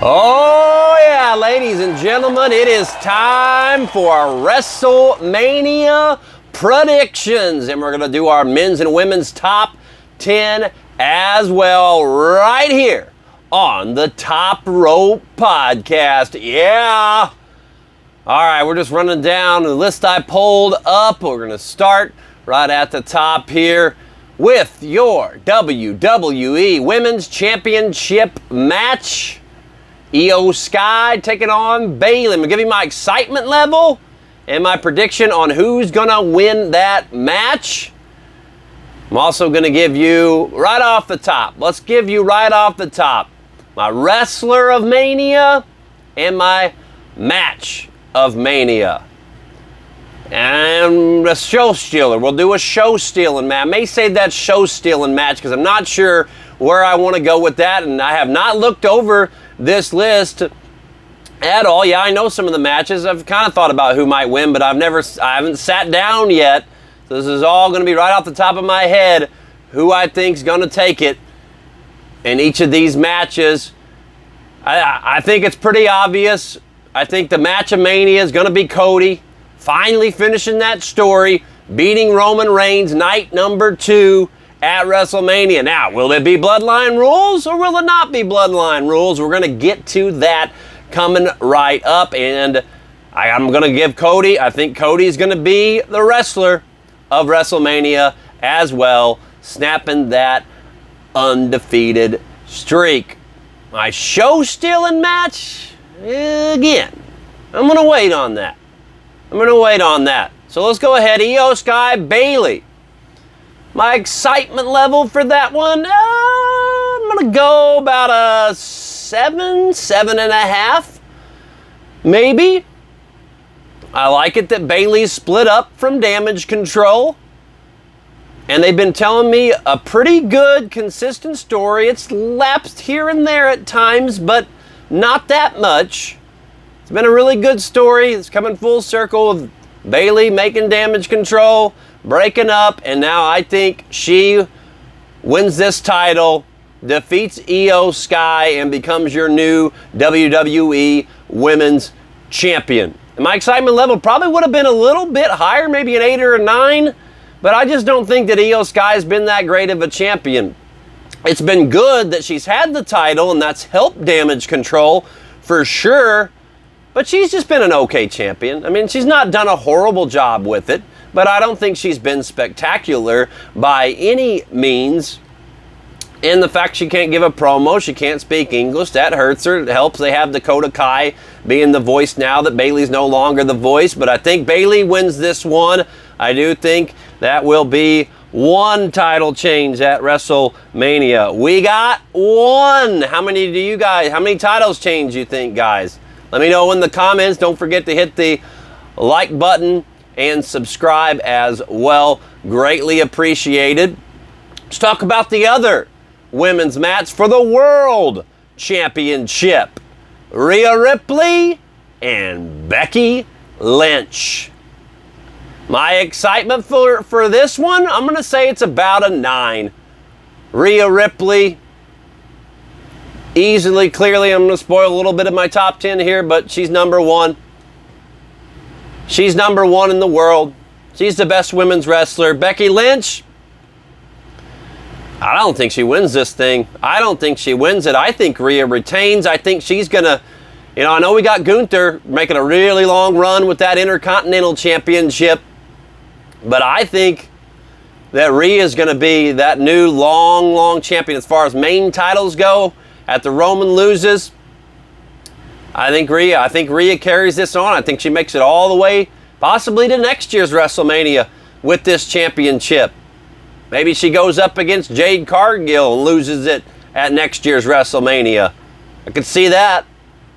Oh yeah, ladies and gentlemen, it is time for our WrestleMania predictions. And we're going to do our men's and women's top 10 as well right here on the Top Rope Podcast. Yeah. All right, we're just running down the list I pulled up. We're going to start right at the top here with your WWE Women's Championship match. Io Sky taking on Bayley. I'm going to give you my excitement level and my prediction on who's going to win that match. I'm also going to give you right off the top. Let's give you right off the top my wrestler of Mania and my match of Mania. And a show stealer. We'll do a show stealing match. I may say that show stealing match because I'm not sure where I want to go with that, and I have not looked over this list at all. Yeah, I know some of the matches. I've kind of thought about who might win, but I haven't sat down yet. So this is all going to be right off the top of my head who I think is going to take it in each of these matches. I think it's pretty obvious. I think the match of Mania is going to be Cody finally finishing that story, beating Roman Reigns night number 2 at WrestleMania. Now, will it be Bloodline rules or will it not be Bloodline rules? We're going to get to that coming right up, and I'm going to give Cody, I think Cody's going to be the wrestler of WrestleMania as well, snapping that undefeated streak. My show-stealing match, again, I'm going to wait on that. So let's go ahead. Io Sky, Bayley. My excitement level for that one, I'm going to go about a 7.5, maybe. I like it that Bayley's split up from Damage Control. And they've been telling me a pretty good, consistent story. It's lapsed here and there at times, but not that much. It's been a really good story. It's coming full circle with Bayley making Damage Control, breaking up, and now I think she wins this title, defeats Io Sky, and becomes your new WWE Women's Champion. And my excitement level probably would have been a little bit higher, maybe an 8 or a 9, but I just don't think that Io Sky has been that great of a champion. It's been good that she's had the title, and that's helped Damage Control for sure, but she's just been an okay champion. I mean, she's not done a horrible job with it, but I don't think she's been spectacular by any means. And the fact she can't give a promo, she can't speak English, that hurts her. It helps they have Dakota Kai being the voice now that Bayley's no longer the voice. But I think Bayley wins this one. I do think that will be one title change at WrestleMania. We got one. How many titles change you think, guys? Let me know in the comments. Don't forget to hit the like button and subscribe as well. Greatly appreciated. Let's talk about the other women's match for the World Championship. Rhea Ripley and Becky Lynch. My excitement for this one, I'm going to say it's about a 9. Rhea Ripley, easily, clearly, I'm going to spoil a little bit of my top 10 here, but she's number 1. She's number 1 in the world. She's the best women's wrestler. Becky Lynch, I don't think she wins this thing. I don't think she wins it. I think Rhea retains. I think she's going to, I know we got Gunther making a really long run with that Intercontinental Championship, but I think that Rhea is going to be that new long champion as far as main titles go. After Roman loses, I think Rhea carries this on. I think she makes it all the way, possibly to next year's WrestleMania with this championship. Maybe she goes up against Jade Cargill and loses it at next year's WrestleMania. I could see that.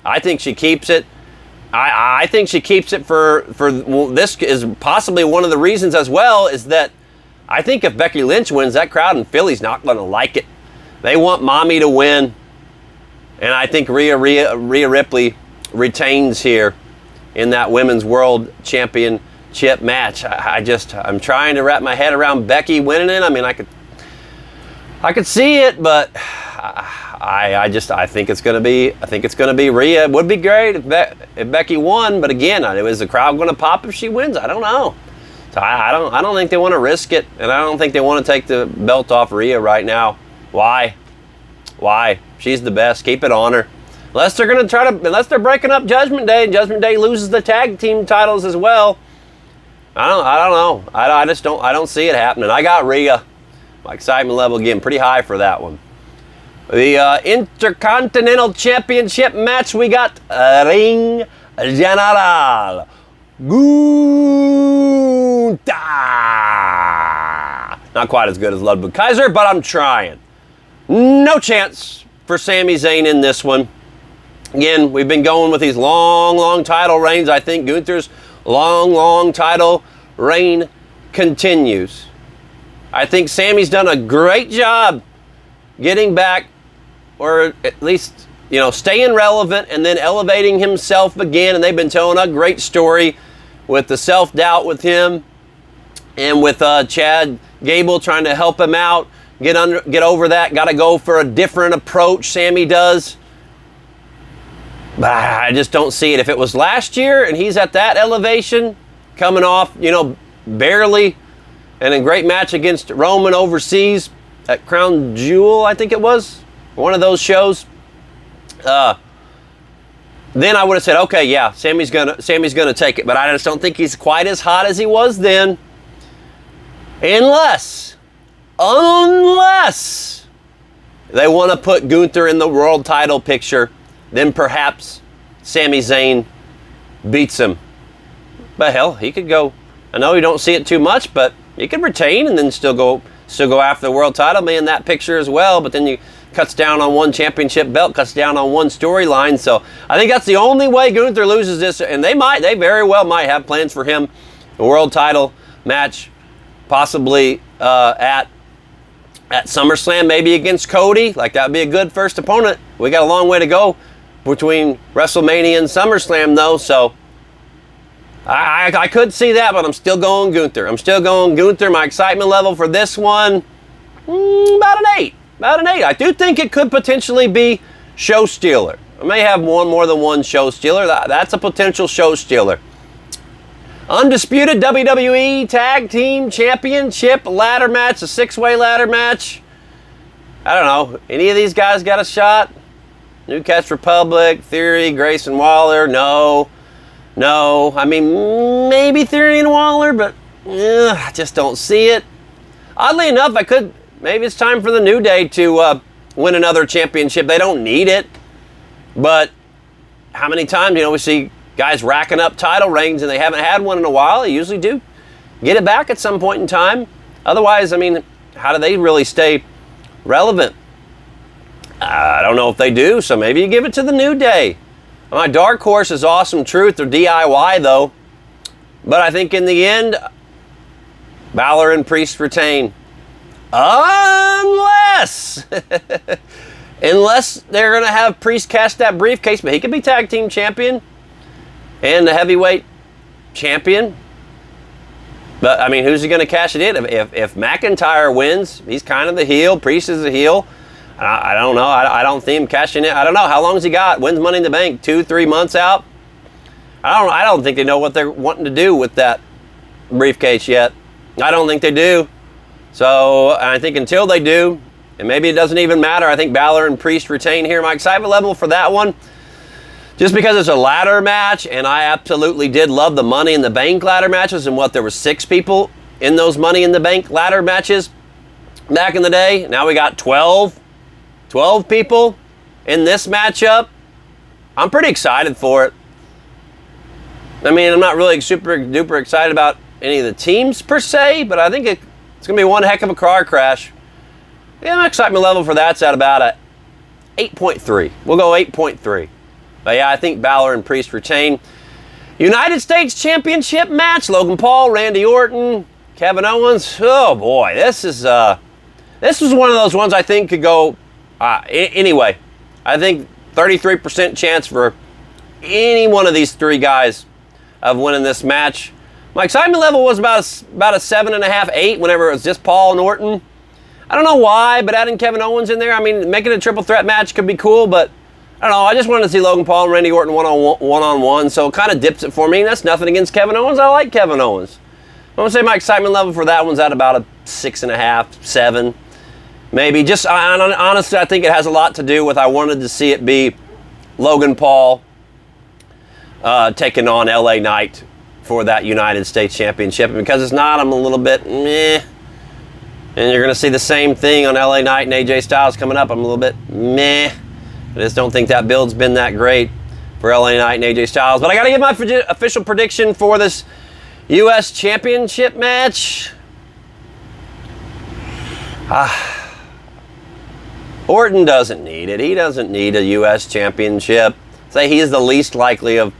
I think she keeps it. I think she keeps it for this is possibly one of the reasons as well, is that I think if Becky Lynch wins, that crowd in Philly's not going to like it. They want Mommy to win. And I think Rhea Ripley retains here in that Women's World Championship match. I'm trying to wrap my head around Becky winning it. I mean, I could see it, but I think it's going to be Rhea. It would be great if Becky won, but again, is the crowd going to pop if she wins? I don't know. So I don't think they want to risk it, and I don't think they want to take the belt off Rhea right now. Why? She's the best. Keep it on her. Unless they're breaking up Judgment Day, and Judgment Day loses the tag team titles as well. I don't know. I don't see it happening. I got Rhea. My excitement level again pretty high for that one. The Intercontinental Championship match, we got Ring General Gunther. Not quite as good as Ludwig Kaiser, but I'm trying. No chance for Sami Zayn in this one. Again, we've been going with these long title reigns. I think Gunther's long title reign continues. I think Sami's done a great job getting back, or at least, staying relevant and then elevating himself again. And they've been telling a great story with the self-doubt with him and with Chad Gable trying to help him out, get over that. Got to go for a different approach, Sami does. But I just don't see it. If it was last year and he's at that elevation, coming off, barely, and a great match against Roman overseas at Crown Jewel, I think it was, one of those shows, then I would have said, okay, yeah, Sami's gonna take it. But I just don't think he's quite as hot as he was then, unless they want to put Gunther in the world title picture. Then perhaps Sami Zayn beats him. But hell, he could go. I know you don't see it too much, but he could retain and then still go after the world title, be in that picture as well. But then you cuts down on one championship belt, cuts down on one storyline. So I think that's the only way Gunther loses this, and they very well might have plans for him, a world title match, possibly at SummerSlam, maybe against Cody. Like, that would be a good first opponent. We got a long way to go between WrestleMania and SummerSlam, though, so I could see that, but I'm still going Gunther. My excitement level for this one, about an 8. I do think it could potentially be show stealer. I may have more than one show stealer. That's a potential show stealer. Undisputed WWE Tag Team Championship ladder match, a 6-way ladder match. I don't know. Any of these guys got a shot? Newcastle Republic, Theory, Grayson Waller, no. I mean, maybe Theory and Waller, but I just don't see it. Oddly enough, maybe it's time for the New Day to win another championship. They don't need it, but how many times, we see guys racking up title reigns and they haven't had one in a while. They usually do get it back at some point in time. Otherwise, I mean, how do they really stay relevant? I don't know if they do, so maybe you give it to the New Day. My dark horse is Awesome Truth or DIY, though. But I think in the end, Balor and Priest retain. Unless they're going to have Priest cash that briefcase, but he could be tag team champion and the heavyweight champion. But, I mean, who's he going to cash it in? If McIntyre wins, he's kind of the heel. Priest is the heel. I don't know. I don't see him cashing it. I don't know. How long has he got? When's Money in the Bank? 2-3 months out? I don't think they know what they're wanting to do with that briefcase yet. I don't think they do. So I think until they do, and maybe it doesn't even matter, I think Balor and Priest retain here. My excitement level for that one, just because it's a ladder match, and I absolutely did love the Money in the Bank ladder matches, and there were 6 people in those Money in the Bank ladder matches back in the day. Now we got 12 people in this matchup. I'm pretty excited for it. I mean, I'm not really super duper excited about any of the teams per se, but I think it's going to be one heck of a car crash. Yeah, my excitement level for that's at about a 8.3. We'll go 8.3. But yeah, I think Balor and Priest retain. United States Championship match, Logan Paul, Randy Orton, Kevin Owens. Oh boy, this was one of those ones I think could go anyway. I think 33% chance for any one of these 3 guys of winning this match. My excitement level was about a 7.5, 8 whenever it was just Paul and Orton. I don't know why, but adding Kevin Owens in there, I mean, making a triple threat match could be cool, but I don't know. I just wanted to see Logan Paul and Randy Orton one-on-one, so it kind of dips it for me. That's nothing against Kevin Owens. I like Kevin Owens. I'm going to say my excitement level for that one's at about a 6.5, 7. Maybe. Just honestly, I think it has a lot to do with I wanted to see it be Logan Paul taking on LA Knight for that United States Championship. And because it's not, I'm a little bit meh. And you're going to see the same thing on LA Knight and AJ Styles coming up. I'm a little bit meh. I just don't think that build's been that great for LA Knight and AJ Styles. But I got to give my official prediction for this U.S. Championship match. Orton doesn't need it. He doesn't need a U.S. Championship. Say he is the least likely of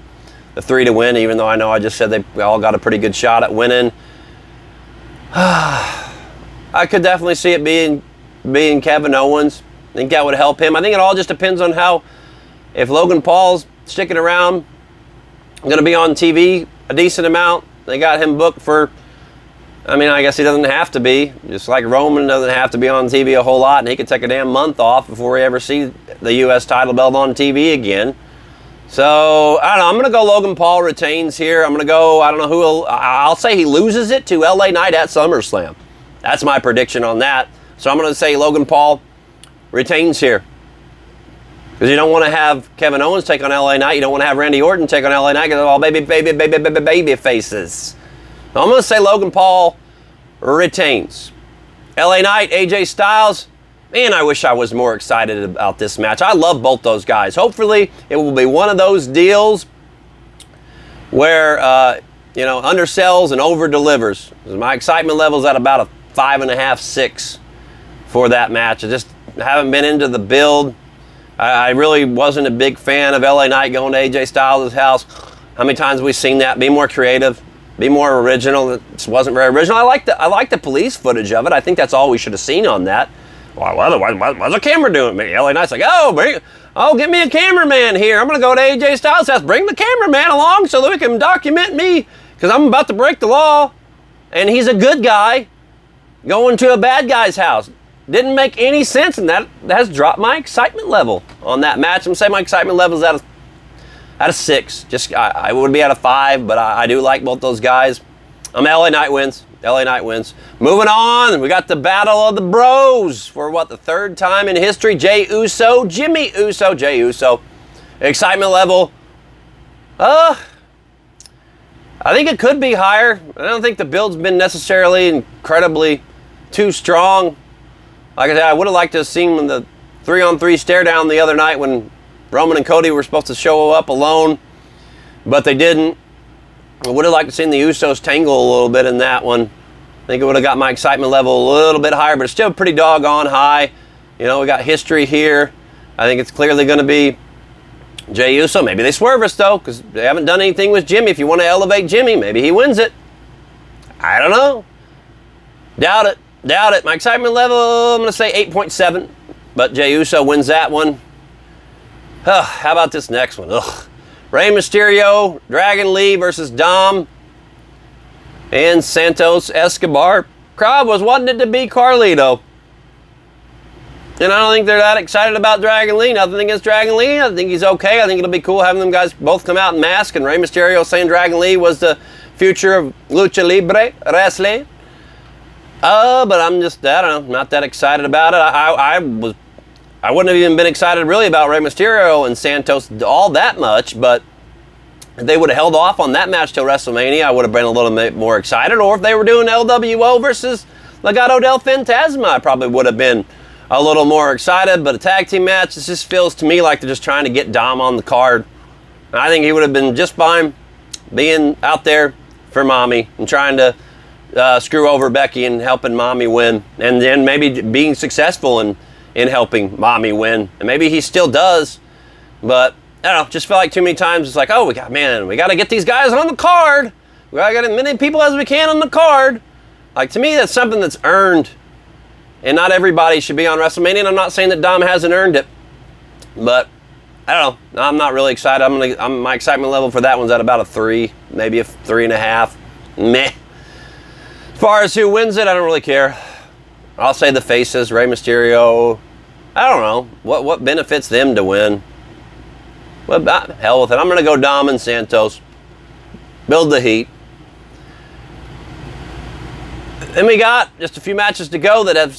the 3 to win, even though I know I just said they all got a pretty good shot at winning. I could definitely see it being Kevin Owens. I think that would help him. I think it all just depends on how, if Logan Paul's sticking around, going to be on TV a decent amount. They got him booked for, I mean, I guess he doesn't have to be. Just like Roman doesn't have to be on TV a whole lot, and he could take a damn month off before we ever see the U.S. title belt on TV again. So, I don't know. I'm going to go Logan Paul retains here. I'm going to go, I don't know who, I'll say he loses it to LA Knight at SummerSlam. That's my prediction on that. So I'm going to say Logan Paul retains here. Because you don't want to have Kevin Owens take on LA Knight. You don't want to have Randy Orton take on LA Knight because they're all baby faces. So I'm going to say Logan Paul retains. LA Knight, AJ Styles. Man, I wish I was more excited about this match. I love both those guys. Hopefully, it will be one of those deals where, undersells and over-delivers. My excitement level is at about a 5.5, 6 for that match. I just haven't been into the build. I really wasn't a big fan of LA Knight going to AJ Styles' house. How many times have we seen that? Be more creative. Be more original. It wasn't very original. I like the police footage of it. I think that's all we should have seen on that. Well, otherwise, what's the camera doing? LA Knight's like, get me a cameraman here. I'm going to go to AJ Styles' house. Bring the cameraman along so that we can document me because I'm about to break the law. And he's a good guy going to a bad guy's house. Didn't make any sense, and that has dropped my excitement level on that match. I'm saying my excitement level is at a 6. Just I would be at a 5, but I do like both those guys. LA Knight wins. LA Knight wins. Moving on, we got the Battle of the Bros for the 3rd time in history. Jey Uso, Jimmy Uso, Jey Uso. Excitement level. I think it could be higher. I don't think the build's been necessarily incredibly too strong. Like I said, I would have liked to have seen the 3-on-3 stare down the other night when Roman and Cody were supposed to show up alone, but they didn't. I would have liked to see the Usos tangle a little bit in that one. I think it would have got my excitement level a little bit higher, but it's still pretty doggone high. We got history here. I think it's clearly going to be Jey Uso. Maybe they swerve us, though, because they haven't done anything with Jimmy. If you want to elevate Jimmy, maybe he wins it. I don't know. Doubt it. My excitement level, I'm going to say 8.7, but Jey Uso wins that one. How about this next one? Rey Mysterio, Dragon Lee versus Dom and Santos Escobar. Crowd was wanting it to be Carlito. And I don't think they're that excited about Dragon Lee. Nothing against Dragon Lee. I think he's okay. I think it'll be cool having them guys both come out in masks and Rey Mysterio saying Dragon Lee was the future of Lucha Libre Wrestling. But I'm just, I don't know, not that excited about it. I wouldn't have even been excited really about Rey Mysterio and Santos all that much, but if they would have held off on that match till WrestleMania, I would have been a little bit more excited. Or if they were doing LWO versus Legado del Fantasma, I probably would have been a little more excited. But a tag team match, it just feels to me like they're just trying to get Dom on the card. And I think he would have been just fine being out there for Mommy and trying to screw over Becky and helping Mommy win, and then maybe being successful in helping Mommy win. And maybe he still does, but I don't know, just felt like too many times it's like, we got to get these guys on the card. We got to get as many people as we can on the card. Like, to me, that's something that's earned, and not everybody should be on WrestleMania. And I'm not saying that Dom hasn't earned it, but I don't know. I'm not really excited. My excitement level for that one's at about a 3, maybe a 3.5. Meh. As far as who wins it, I don't really care. I'll say the faces, Rey Mysterio. I don't know. What benefits them to win? Well, hell with it. I'm going to go Dom and Santos. Build the heat. Then we got just a few matches to go that have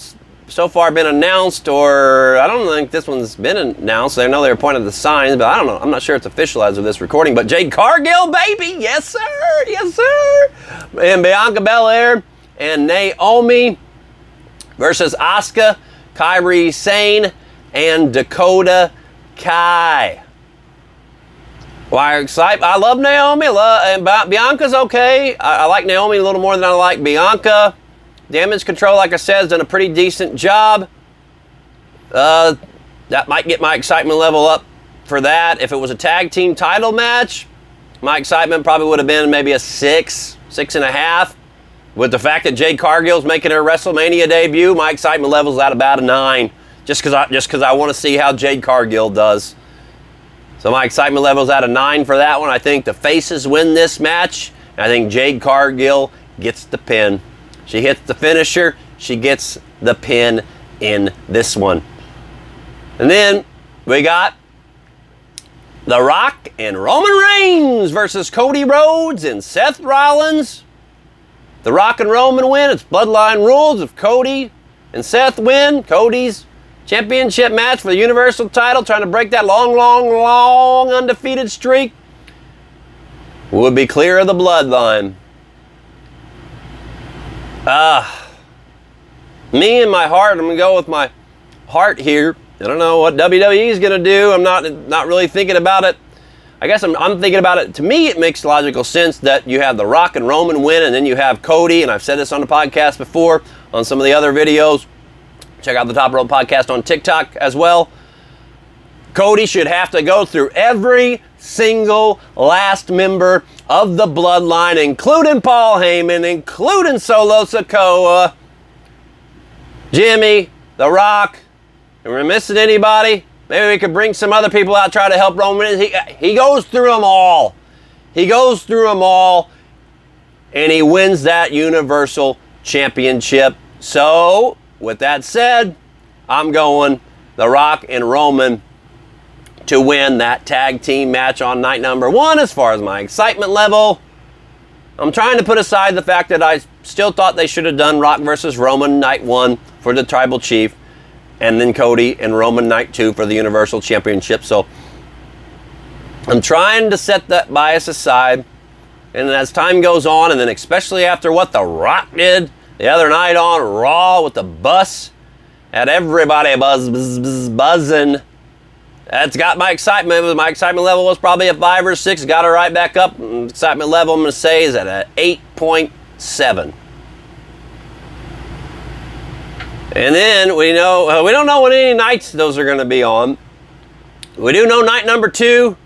so far been announced, or I don't think this one's been announced. I know they were pointing at the signs, but I don't know. I'm not sure it's official as of this recording. But Jade Cargill, baby, yes sir, yes sir, and Bianca Belair and Naomi versus Asuka, Kairi Sane, and Dakota Kai. Why excited? I love Naomi. And Bianca's okay. I like Naomi a little more than I like Bianca. Damage Control, like I said, has done a pretty decent job. That might get my excitement level up for that. If it was a tag team title match, my excitement probably would have been maybe a 6.5. With the fact that Jade Cargill's making her WrestleMania debut, my excitement level's at about a 9. Just because I want to see how Jade Cargill does. So my excitement level's at a 9 for that one. I think the faces win this match. And I think Jade Cargill gets the pin. She hits the finisher. She gets the pin in this one. And then we got The Rock and Roman Reigns versus Cody Rhodes and Seth Rollins. The Rock and Roman win. It's Bloodline rules. If Cody and Seth win, Cody's championship match for the Universal title, trying to break that long undefeated streak, would be clear of the Bloodline. Me and my heart, I'm going to go with my heart here. I don't know what WWE is going to do. I'm not really thinking about it. I guess I'm thinking about it. To me, it makes logical sense that you have The Rock and Roman win, and then you have Cody, and I've said this on the podcast before, on some of the other videos. Check out the Top Rope Podcast on TikTok as well. Cody should have to go through every single last member of the Bloodline, including Paul Heyman, including Solo Sikoa, Jimmy, The Rock. Are we missing anybody? Maybe we could bring some other people out, try to help Roman. He goes through them all. He goes through them all, and he wins that Universal Championship. So, with that said, I'm going The Rock and Roman to win that tag team match on night number 1. As far as my excitement level, I'm trying to put aside the fact that I still thought they should have done Rock versus Roman night 1 for the Tribal Chief, and then Cody and Roman night 2 for the Universal Championship. So I'm trying to set that bias aside, and as time goes on, and then especially after what The Rock did the other night on Raw with the bus, had everybody buzzing. That's got my excitement. My excitement level was probably a 5 or 6. Got it right back up. Excitement level, I'm going to say, is at an 8.7. And then we don't know what any nights those are going to be on. We do know night number 2,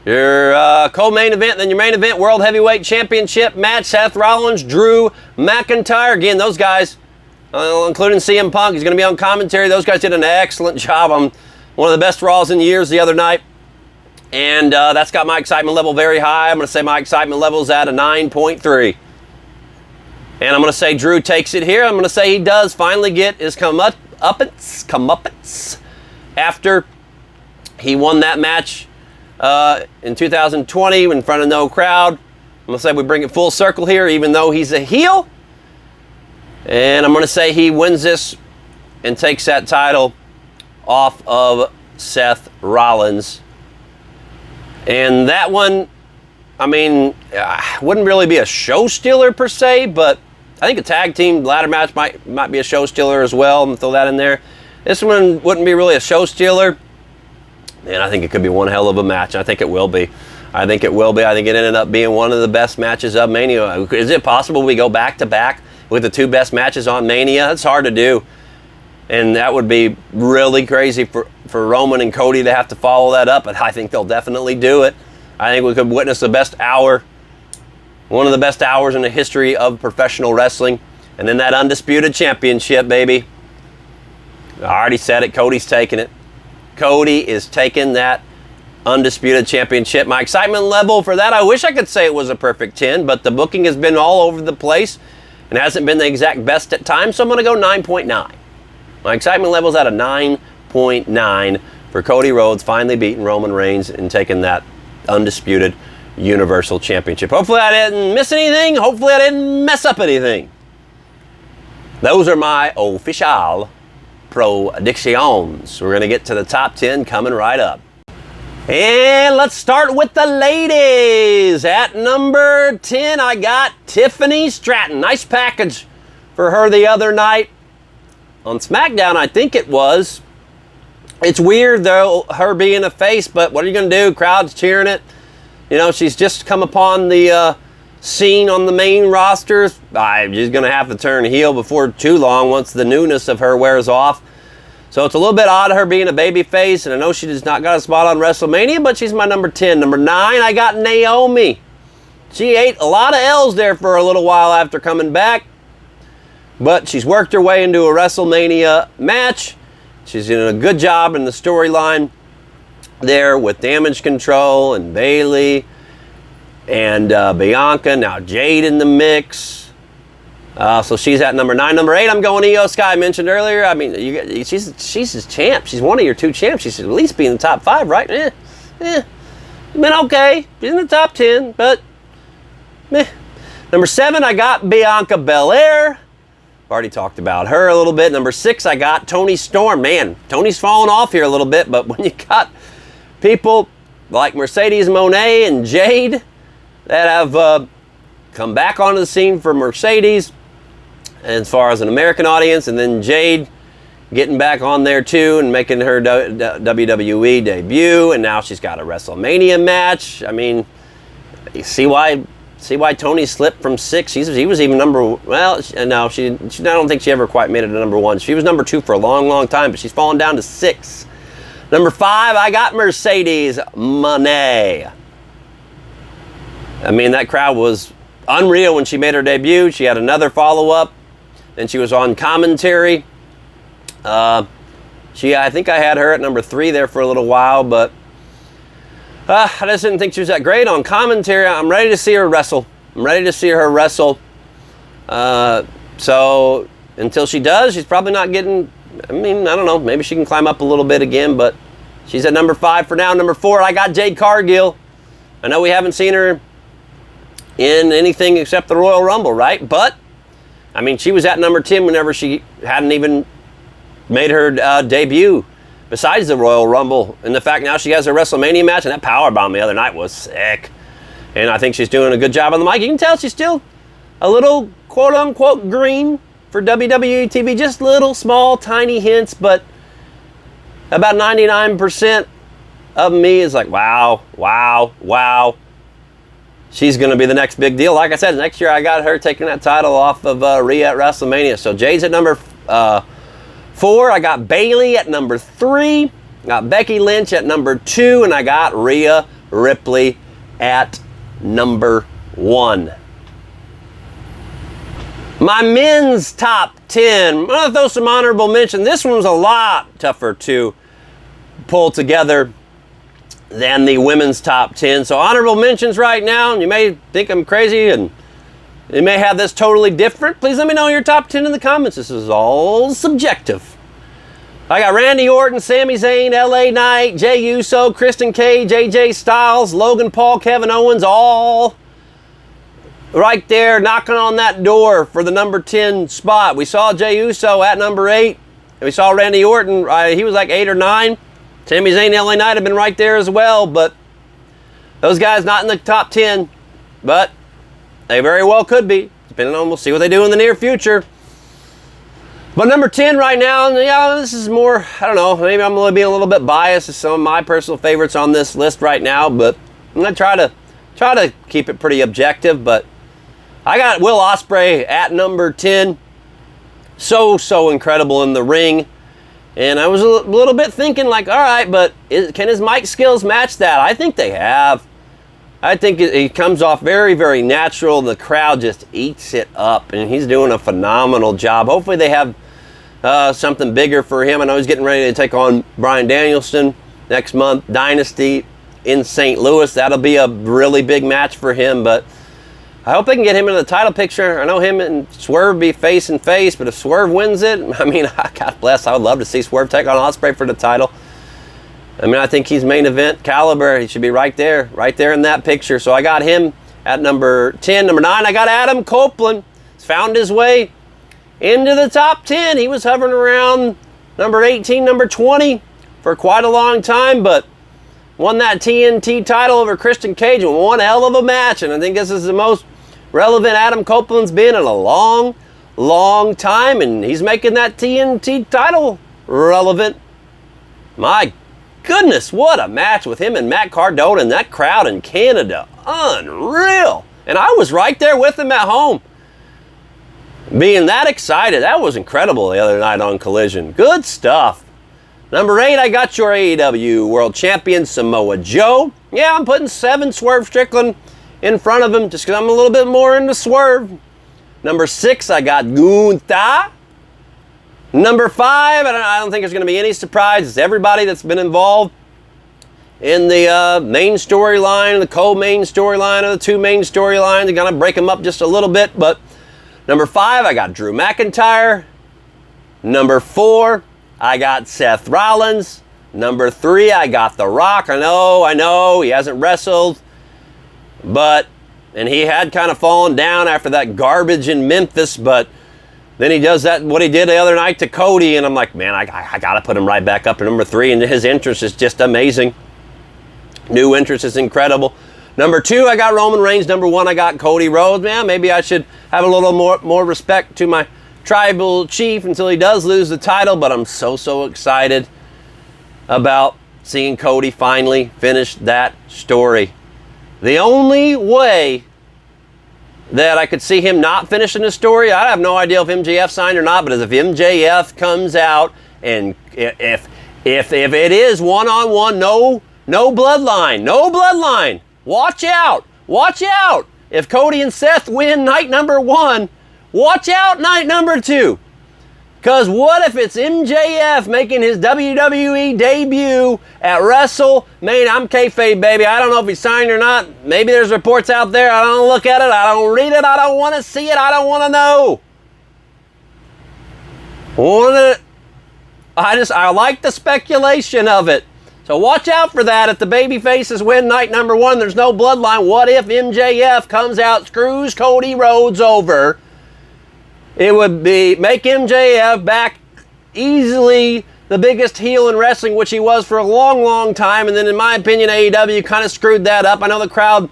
your co-main event, then your main event, World Heavyweight Championship match, Seth Rollins, Drew McIntyre. Again, those guys, including CM Punk, he's going to be on commentary. Those guys did an excellent job on one of the best Raws in years the other night. And that's got my excitement level very high. I'm going to say my excitement level is at a 9.3. And I'm going to say Drew takes it here. I'm going to say he does finally get his comeuppance after he won that match in 2020 in front of no crowd. I'm going to say we bring it full circle here, even though he's a heel. And I'm going to say he wins this and takes that title off of Seth Rollins. And that one, I mean, wouldn't really be a show stealer per se, but I think a tag team ladder match might be a show stealer as well. I'm gonna throw that in there. This one wouldn't be really a show stealer, and I think it could be one hell of a match. I think it will be. I think it ended up being one of the best matches of Mania. Is it possible we go back to back with the 2 best matches on Mania? That's hard to do. And that would be really crazy for Roman and Cody to have to follow that up, but I think they'll definitely do it. I think we could witness the best hour, one of the best hours in the history of professional wrestling. And then that undisputed championship, baby. I already said it, Cody's taking it. Cody is taking that undisputed championship. My excitement level for that, I wish I could say it was a perfect 10, but the booking has been all over the place. and hasn't been the exact best at times, so I'm going to go 9.9. My excitement level's at a 9.9 for Cody Rhodes finally beating Roman Reigns and taking that undisputed Universal Championship. Hopefully I didn't miss anything. Hopefully I didn't mess up anything. Those are my official predictions. We're going to get to the top 10 coming right up. And let's start with the ladies. At number 10, I got Tiffany Stratton. Nice package for her the other night on SmackDown, I think it was. It's weird, though, her being a face, but what are you going to do? Crowd's cheering it. You know, she's just come upon the scene on the main roster. She's going to have to turn heel before too long once the newness of her wears off. So it's a little bit odd her being a baby face, and I know she does not got a spot on WrestleMania, but she's my number 10. Number 9, I got Naomi. She ate a lot of L's there for a little while after coming back, but she's worked her way into a WrestleMania match. She's doing a good job in the storyline there with Damage Control and Bayley and Bianca. Now Jade in the mix. So she's at number 9. Number 8, I'm going Io Sky. I mentioned earlier. I mean, she's a champ. She's one of your 2 champs. She should at least be in the top 5, right? Been okay. She's in the top 10, but meh. Number 7, I got Bianca Belair. I've already talked about her a little bit. Number 6, I got Toni Storm. Man, Tony's fallen off here a little bit, but when you got people like Mercedes Moné and Jade that have come back onto the scene for Mercedes, as far as an American audience, and then Jade getting back on there too and making her WWE debut, and now she's got a WrestleMania match. I mean, you see why Tony slipped from 6. He was even number, well, no, I don't think she ever quite made it to number 1. She was number 2 for a long, long time, but she's fallen down to 6. Number 5, I got Mercedes Moné. I mean, that crowd was unreal when she made her debut. She had another follow-up, and she was on commentary. I think I had her at number 3 there for a little while, but I just didn't think she was that great on commentary. I'm ready to see her wrestle. So until she does, she's probably not getting, I mean, I don't know, maybe she can climb up a little bit again, but she's at number 5 for now. Number 4, I got Jade Cargill. I know we haven't seen her in anything except the Royal Rumble, right? But, I mean, she was at number 10 whenever she hadn't even made her debut besides the Royal Rumble. And the fact now she has a WrestleMania match, and that powerbomb the other night was sick. And I think she's doing a good job on the mic. You can tell she's still a little quote-unquote green for WWE TV. Just little, small, tiny hints, but about 99% of me is like, wow. She's going to be the next big deal. Like I said, next year I got her taking that title off of Rhea at WrestleMania. So Jade's at number 4. I got Bayley at number 3. Got Becky Lynch at number 2. And I got Rhea Ripley at number 1. My men's top 10. I'm going to throw some honorable mention. This one was a lot tougher to pull together than the women's top 10. So honorable mentions right now, and you may think I'm crazy and you may have this totally different. Please let me know your top 10 in the comments. This is all subjective. I got Randy Orton, Sami Zayn, LA Knight, Jey Uso, Kristen Cage, AJ Styles, Logan Paul, Kevin Owens, all right there knocking on that door for the number 10 spot. We saw Jey Uso at number 8. And we saw Randy Orton, he was like 8 or 9. Sami Zayn and LA Knight have been right there as well, but those guys not in the top 10, but they very well could be, depending on, we'll see what they do in the near future. But number 10 right now, yeah, this is more, I don't know, maybe I'm going to be a little bit biased to some of my personal favorites on this list right now, but I'm going to try to keep it pretty objective, but I got Will Ospreay at number 10. So incredible in the ring. And I was a little bit thinking like, all right, but can his mic skills match that? I think they have. I think he comes off very, very natural. The crowd just eats it up, and he's doing a phenomenal job. Hopefully they have something bigger for him. I know he's getting ready to take on Bryan Danielson next month, Dynasty in St. Louis. That'll be a really big match for him, but I hope they can get him into the title picture. I know him and Swerve be face and face, but if Swerve wins it, I mean, God bless, I would love to see Swerve take on Ospreay for the title. I mean, I think he's main event caliber. He should be right there in that picture. So I got him at number 10. Number 9, I got Adam Copeland. He's found his way into the top 10. He was hovering around number 18, number 20 for quite a long time, but won that TNT title over Christian Cage in one hell of a match. And I think this is the most relevant Adam Copeland's been in a long, long time. And he's making that TNT title relevant. My goodness, what a match with him and Matt Cardona and that crowd in Canada. Unreal. And I was right there with him at home. Being that excited. That was incredible the other night on Collision. Good stuff. Number 8, I got your AEW World Champion, Samoa Joe. Yeah, I'm putting 7 Swerve Strickland in front of him just because I'm a little bit more into Swerve. Number 6, I got Gunther. Number 5, I don't think there's going to be any surprises. Everybody that's been involved in the main storyline, the co-main storyline, or the 2 main storylines, they're going to break them up just a little bit. But number 5, I got Drew McIntyre. Number 4, I got Seth Rollins. Number 3, I got The Rock. I know, he hasn't wrestled. And he had kind of fallen down after that garbage in Memphis, but then he does what he did the other night to Cody, and I'm like, man, I got to put him right back up to number 3, and his interest is just amazing. New interest is incredible. Number 2, I got Roman Reigns. Number 1, I got Cody Rhodes. Man, maybe I should have a little more respect to my tribal chief until he does lose the title, but I'm so excited about seeing Cody finally finish that story. The only way that I could see him not finishing the story, I have no idea if MJF signed or not, but as if MJF comes out and if it is one-on-one, no bloodline, watch out. If Cody and Seth win night number 1, watch out night number 2. Because what if it's MJF making his WWE debut at WrestleMania? I'm kayfabe, baby. I don't know if he signed or not. Maybe there's reports out there. I don't look at it. I don't read it. I don't want to see it. I don't want to know. I like the speculation of it. So watch out for that. If the baby faces win night number 1, there's no bloodline. What if MJF comes out, screws Cody Rhodes over? It would make MJF back easily the biggest heel in wrestling, which he was for a long time. And then in my opinion, AEW kind of screwed that up. I know the crowd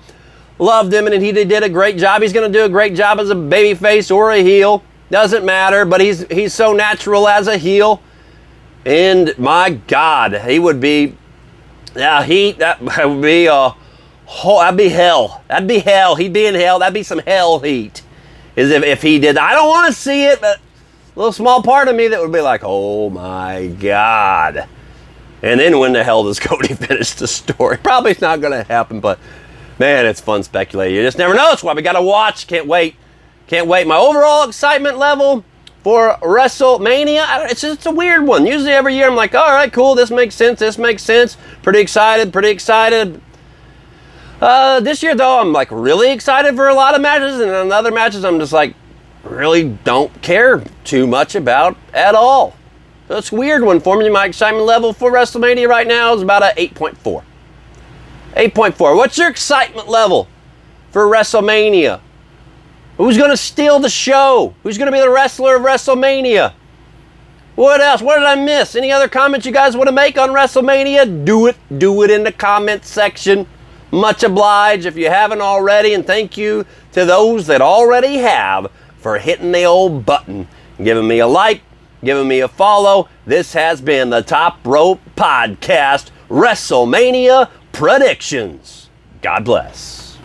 loved him and he did a great job. He's going to do a great job as a babyface or a heel. Doesn't matter, but he's so natural as a heel. And my God, he would be, that would be that'd be hell. That'd be hell. He'd be in hell. That'd be some hell heat. Is if he did. I don't want to see it, but a little small part of me that would be like, oh my God. And then when the hell does Cody finish the story? Probably it's not going to happen, but man, it's fun speculating. You just never know. That's why we got to watch. Can't wait. My overall excitement level for WrestleMania, it's a weird one. Usually every year I'm like, all right, cool. This makes sense. Pretty excited. This year, though, I'm like really excited for a lot of matches, and on other matches, I'm just like really don't care too much about at all. So it's a weird one for me. My excitement level for WrestleMania right now is about a 8.4. 8.4. What's your excitement level for WrestleMania? Who's going to steal the show? Who's going to be the wrestler of WrestleMania? What else? What did I miss? Any other comments you guys want to make on WrestleMania? Do it in the comment section. Much obliged if you haven't already, and thank you to those that already have for hitting the old button, giving me a like, giving me a follow. This has been the Top Rope Podcast WrestleMania predictions. God bless.